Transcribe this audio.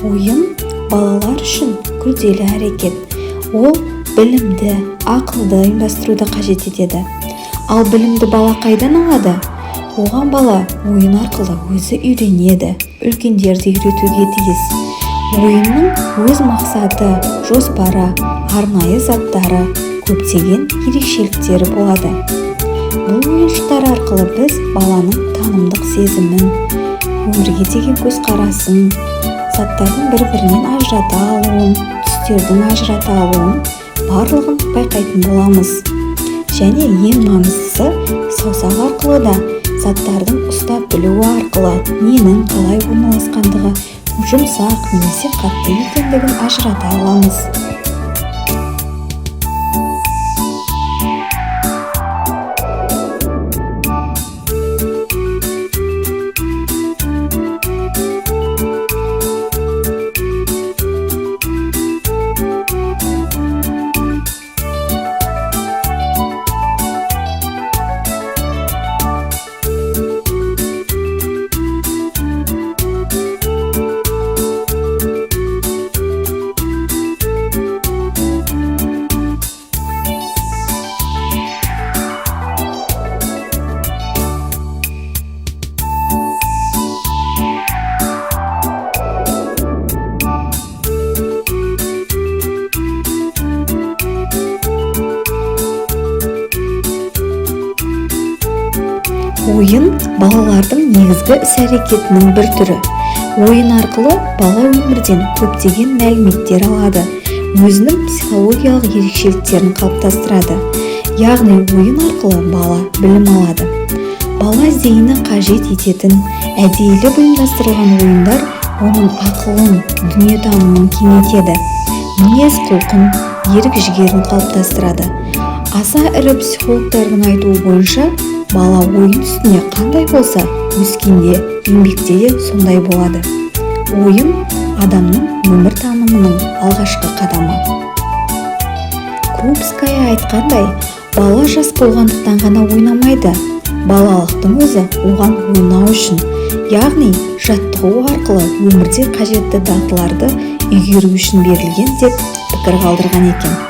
Ойын балалар үшін күрделі әрекет. Ол білімді, ақылды ұйымдастыруды қажет етеді. Ал білімді бала қайдан алады? Оған бала ойын арқылы өзі үйренеді, үлкендерді үйретуге тиіс. Ойынның өз мақсаты, жоспары, арнайы заттары, көптеген ерекшеліктері болады. Бұл ойыншықтар арқылы біз баланың танымдық сезімін, өмірге деген көзқарасын, заттардың бір-бірінен ажырата алуын, түстердің ажырата алуын барлығын байқайтын боламыз. Және ең маңыздысы, саусақ арқылы да заттардың ұстап білуі арқылы ненің қалай орналасқандығы, жұмсақ немесе қатты екендігін ажырата аламыз. Ойын балалардың негізгі іс-әрекетінің бір түрі. Ойын арқылы бала өмірден көптеген мәліметтер алады, өзінің психологиялық ерекшеліктерін қалыптастырады. Яғни ойын арқылы бала білім алады. Бала зейіні қажет ететін әдейілі ұйымдастырылған ойындар оның ақылын, дүниетанымын кеңейтеді, мінез-құлқын, ерік-жігерін қалыптастырады. Аса ірі психологтардың айтуы бойынша, бала ойын үстіне қандай болса, өскенде, еңбекте де сондай болады. Ойын адамның өмір танымының алғашқы қадамы. Крупская айтқандай, бала жас болғандықтан ғана ойнамайды. Балалықтың өзі оған ойнау үшін, яғни жаттығу арқылы өмірде қажетті дағдыларды игеру үшін берілген деп пікір қалдырған екен.